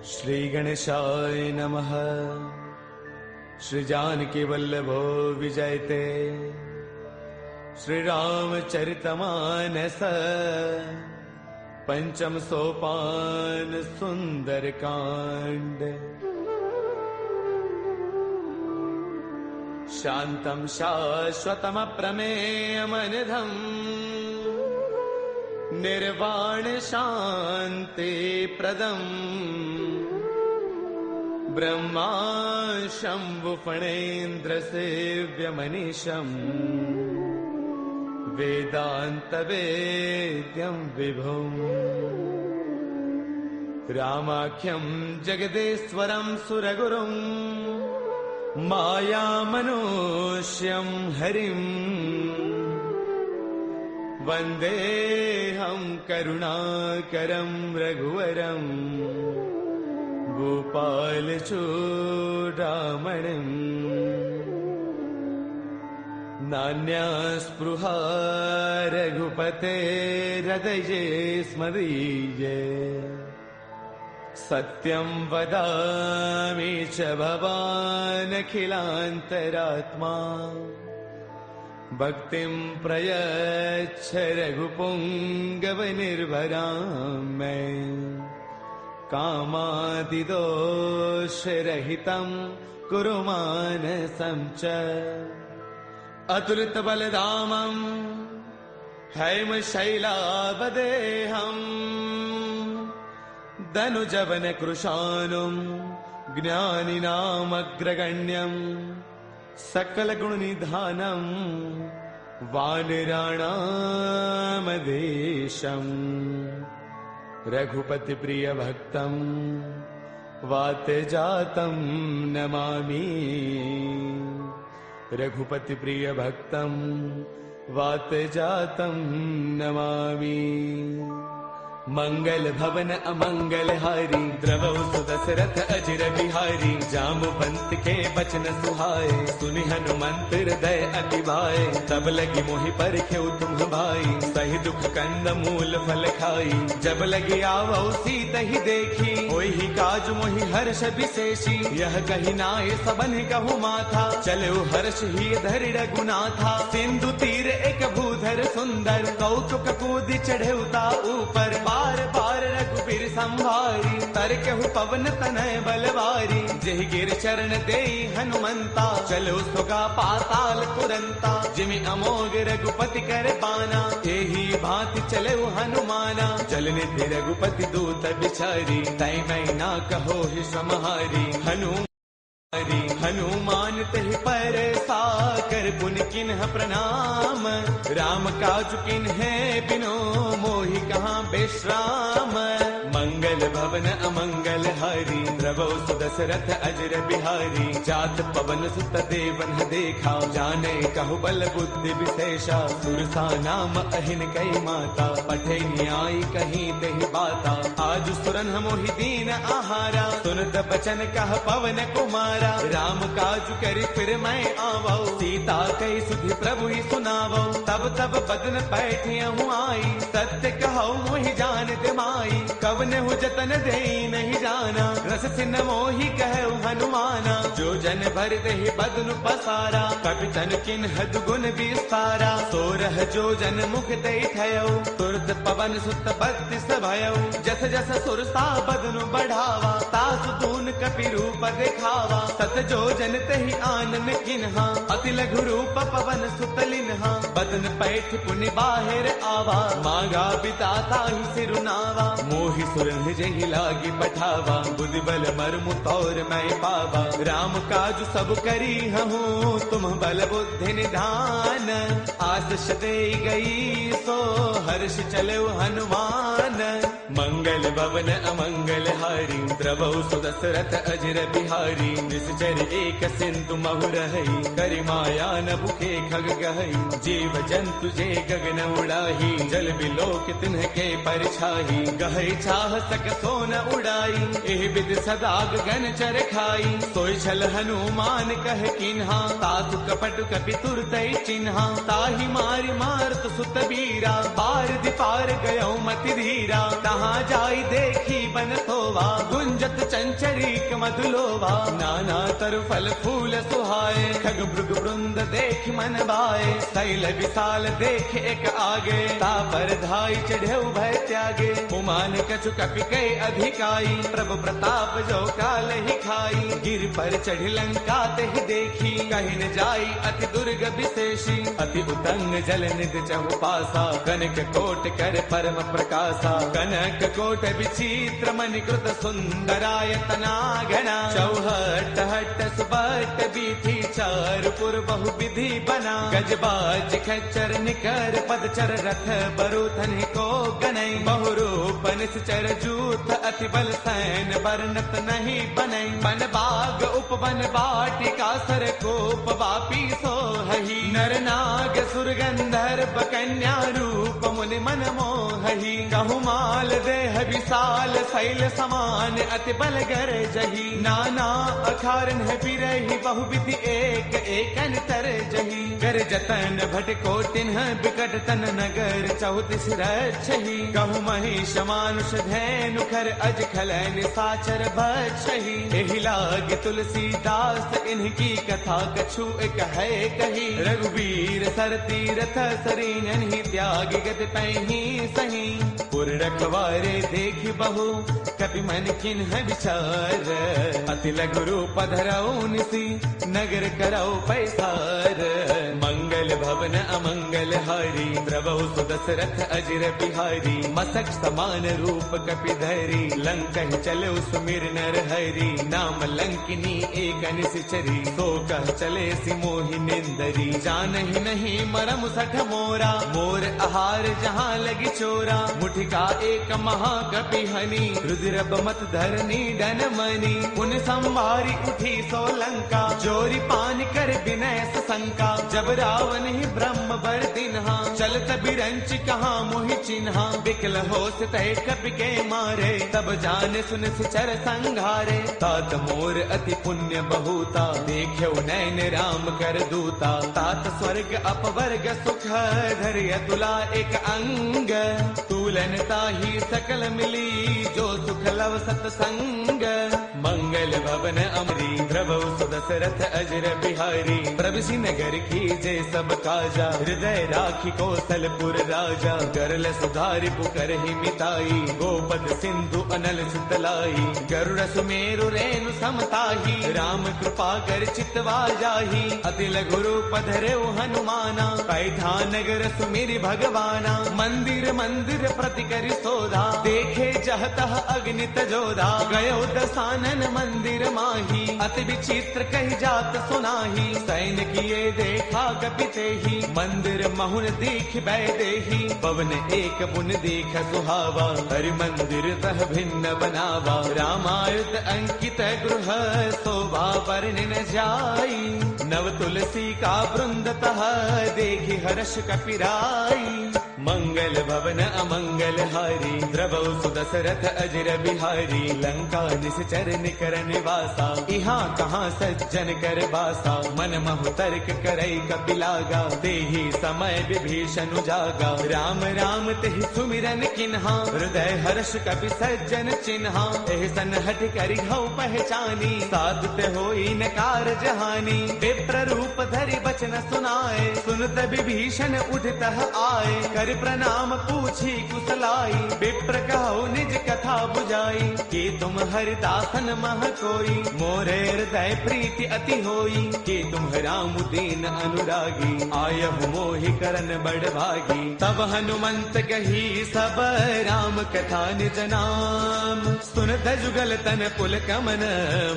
श्री गणेशाय नमः। श्री जानकी वल्लभो विजयते। श्री रामचरितमानस पंचम सोपान सुंदर कांड। शांतं शाश्वतमप्रमेयमनिधम् निर्वाण शांति प्रदम् ब्रह्मा शंभु फणेन्द्र सेव्यमनीशम् वेदांत वेद्यं विभुम् रामाख्यं जगदेश्वरं सुरगुरुं मायामनुष्यं हरिम् वन्देऽहं करुणाकरं रघुवरं गोपालचूडामणिम्। नान्यास्पृहा रघुपतेर्हृदये स्मदीये। सत्यं वदामि च भवानखिलान्तरात्मा। भक्तिं प्रयच्छ रघुपुङ्गवनिर्भरां मे। कामादिदोषरहितं कुरु मानसं च। अतुलितबलधामं हैमशैलावदेहम् धनुजवनकृशानुं ज्ञानिनामग्रगण्यं सकलगुणनिधानं वानराणामधीशम्। रघुपतिप्रियभक्तं वातजातं नमामि। रघुपतिप्रियभक्तं वातजातं नमामि। मंगल भवन अमंगल हारी द्रवौ सुदशरथ अजिर बिहारी। जामवंत के बचन सुहाए सुनि हनुमंत हृदय अति भाए। तब लगी मोहि परखेउ तुम भाई सही दुख कंद मूल फल खाई। जब लगी आवौ सीतहि देखी होहि काज मोहि हर्ष विशेषी। यह कही नाय सबन कहु माथा चलो हर्ष ही धरि रघुनाथा। सिंधु तीर एक भूधर सुंदर कौतुक कूदि चढ़ेउता ऊपर। बार बार रघुबीर संभारी तरकहु पवन तनय बलवारी। जेहि गिर चरण देई हनुमंता चलो सुगा पाताल तुरंता। जिमि अमोघ रघुपति कर बाना एही भांति चले हनुमाना। जलनिधि रघुपति दूत बिचारी तै मैं ना कहो ही समहारी। हनुमान तहि पर साकर पुन किन्ह प्रणाम। राम काज किन्हे बिनो मोहि कहाँ बेश्राम। मंगल भवन अमंगल हारी द्रवौ सुदशरथ अजर बिहारी। जात पवन सुत देवन देखा जाने कहु बल बुद्धि विशेषा। सुरसा नाम अहिन कई माता पठे न्याय कहीं देहि बाता। आज सुरन मोहि दीन आहारा सुनत बचन कह पवन कुमारा। राम काज करि फिर मैं आवौ सीता कई सुधि प्रभु ही सुनावौ। तब तब बदन पैठियहु आई सत्य कहौ मोहि जानत माई। कवने हु जतन देई नहीं जाना रस सिन मोहि कहु हनुमाना। जो जन भर देहि बदन पसारा कपितन किन्ह दुगुन विस्तारा। सोरह जो जन मुख देई थयौ तुरत पवन सुत बत्तीस भयौ। जस जस सुरसा बदन बढ़ावा तासु तून कपि रूप दिखावा। सत जो जन तहि आनन किन्हा अति लघु रूप पवन सुत लिन्हा। बदन पैठ पुनि बाहिर आवा मागा बिताता ही सिरुनावा। मोहि सुरन जहि लागी पठावा बुद्धि बल मर्मु तौर मैं पावा। राम काज सब करी हूँ तुम बल बुद्धि निधान। आशीष दे गई सो हर्ष चलो हनुमान। मंगल भवन अमंगल हारी द्रवौ सुदशरथ अजर बिहारी निश्चर एक सिंधु महु रही करि माया न भूखे खग गहई जीव जंतु जे गगन उड़ाही जल बिलोक तिन्ह के परछाही गहई चाह सक सोन उड़ाई एह विद सदा गगन चर खाई सोई छल हनुमान कह किन्हा तातु कपट कपि तुरतई चिन्हा ताहि मारि मारत सुत बीरा पार दिपार गयो मति धीरा तहाँ जाई देखी बन सोवा गुंजत चंचरीक मधुलोवा नाना तरु फल फूल सुहाए खग मृग वृंद देख मन भाए शैल विशाल देख एक आगे तापर धाई चढ़े भय त्यागे उमान कछु कपि कै अधिकाई प्रभु प्रताप जो काल ही खाई गिर पर चढ़ लंका ते देखी कहीं न जाई अति दुर्ग विशेषी अति उतंग जल निध चहु पासा कनक कोट कर परम प्रकाशा कनक कोट विचित्र मणिकृत सुंदरायतना घना चौहट हट सुबट बीथी चारुपुर बहु विधि बना गजबाज खच्चर निकर पदचर रथ बरुथन को गनई बहुरूप निश्चर जूथ अति बल सैन बरनत नहीं बनई बन बाग उपवन बाटिका सर कोप वापी सोहही नर नाग सुर गंधर्व कन्या रूप मुनि मन मोहही कहु माल देह विशाल शैल समान अति बल गर जही नाना अखारन है बिरही बहु विधि एक एकन तर जही कर जतन भटको तिन्ह बिकट तन नगर चौतीस रक्षही कहु महिष मानुष धैनु खर अज खलन साचर भक्षही एहि लाग तुलसीदास इनकी कथा कछु एक है कही रघुवीर सर तीरथ सरीन ही त्याग गत पैही सही पुर रखवारे देख बहु कपि मन किन्ह विचार अति लघु रूप धरऊ निसी नगर करऊ पैसार मंगल भवन अमंगल हारी द्रवहु सुदशरथ अजर बिहारी मसक समान रूप कपि धरी लंकन चले सुमिर नर हरि नाम लंकिनी एक निश्चरी सो कह चले सि मोहि निंदरी जानहि नहीं मरम सठ मोरा मोर आहार जहाँ लगी चोरा मुठिका एक महाकपि हनी रुद्र बमत धरनी डन मनी उन संवारी उठी सो लंका जोरी पान कर विनय शंका जब रावण ही ब्रह्म बर दिन्हा चलत बिरंच कहाँ मोहि चिन्हा बिकल हो तय कपि के मारे तब जान सुन सिचर संघारे तात मोर अति पुण्य बहुता देख्यो नैन राम कर दूता तात स्वर्ग अपवर्ग सुख धैर्य तुला एक अंग तूलन ताही सकल मिली जो सुख लव सतसंग मंगल भवन अमरी द्रवौ सुदशरथ अजर बिहारी प्रभुषि नगर की जय सब काजा हृदय राखी कौशलपुर राजा करल सुधारि पुकर ही मिताई गोपद सिंधु अनल सुतलाई गरुड़ सुमेरु रेणु समताही राम कृपा कर चितवा जाही अति लघु रूप धरेउ हनुमाना पैठा नगर सुमिरि भगवाना मंदिर मंदिर प्रति करि सोधा देखे जहतः अग्नित जोधा गयो दसानन मंदिर माही अति विचित्र कही जात सुनाही सैन किए देखा कपिते ही मंदिर महुन दीख बैदेही पवन एक पुन देख सुहावा हरि मंदिर तह भिन्न बनावा रामायुध अंकित गृह शोभा वर्णि न जाई नव तुलसी का वृंद तह देखी हर्ष कपिराई मंगल भवन अमंगल हारी द्रवौ सुदशरथ अजर बिहारी लंका निश्चर निकर निवासा यहाँ कहाँ सज्जन कर बासा मन महु तर्क करई कपिलागा तेहि समय विभीषण जागा राम राम तेहि सुमिरन किन्हा हृदय हर्ष कपि सज्जन चिन्हा एहि सन हठ करि हऊ पहचानी साधुत होई न कारज हानि विप्र रूप धरि बचन सुनाए सुनत विभीषण उठतः आए कर प्रणाम पूछी कुशलाई विप्र कहो निज कथा बुझाई कि तुम हरिदासन मह कोई मोरे हृदय प्रीति अति होई कि तुम राम दीन अनुरागी आयहु मोहि करन बड़ भागी तब हनुमंत कही सब राम कथा निज नाम सुनत जुगल तन पुल कमन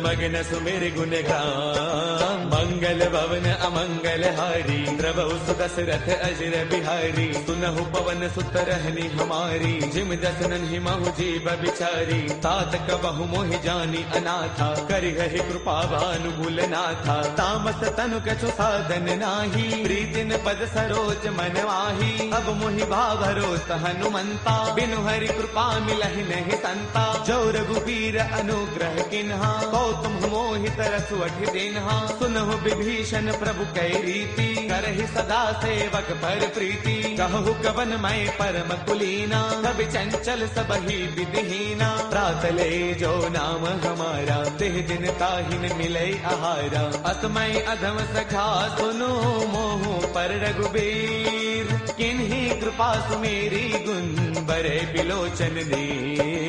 मगन सुमिर गुण गाम मंगल भवन अमंगल हारी द्रवौ सुदशरथ अजर बिहारी सुनहु पवन सुत रहनी हमारी, जिम दसनन ही महु जीव बिचारी। तात कबहु मोहि जानी अनाथा, करि गहि कृपा भानुगुल नाथा। तामस तनु कछु साधन नाही, प्रीतिन पद सरोज मन वाही। अब मोहि भावरोत हनुमंता, बिनु हरि कृपा मिलहि नहीं संता। जो रघुबीर अनुग्रह किन्हा, कौतुम मोहि तरसु अठि दिन्हा। सुनहु विभीषण प्रभु कै रीति, करहि सदा सेवक पर प्रीति। कहु कवन मैं परम कुलीना, कवि चंचल सबहि विधिहीना। प्रात ले जो नाम हमारा, तिह दिन ताहिन मिलै आहारा। असमय अधम सखा सुनो, मोहु पर रघुबीर। किन्ही कृपा सुमेरी, गुण बरे बिलोचन दीर।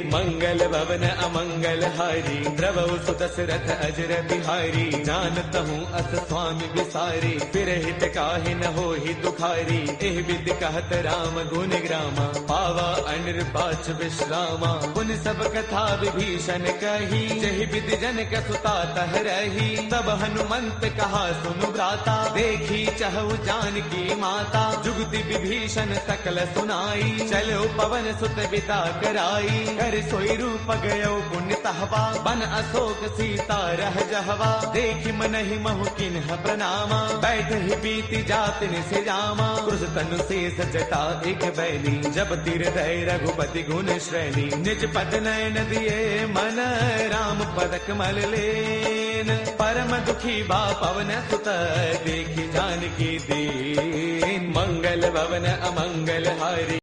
मंगल भवन अमंगल हारी, द्रवहु सुत दशरथ अजर बिहारी। जानत हूँ अस स्वामी विसारी, फिर हित काहि न होहि दुखारी। एह विधि कहत राम गुण ग्रामा, पावा अनिर्बाच विश्रामा। पुन सब कथा विभीषण कही, जहि विधि जनक सुता तह रही। तब हनुमंत कहा सुनु भ्राता, देखी चहु जानकी माता। जुगति विभीषण सकल सुनाई, चलो पवन सुत बिता कराई। कर सोई रूप गयो पुण्य तहवा, बन अशोक सीता रह जहवा। देखि मनहि महु किन्ह प्रणामा, बैठ ही बीती जात निसे जामा। क्रुश तनु शेष जटा एक बैली, जब तिर दय रघुपति गुण श्रेणी। निज पद नयन दिए मन, राम पद कमल लेन। परम दुखी बा पवन सुत, देखि जानकी दीन। मंगल भवन अमंगल हारी।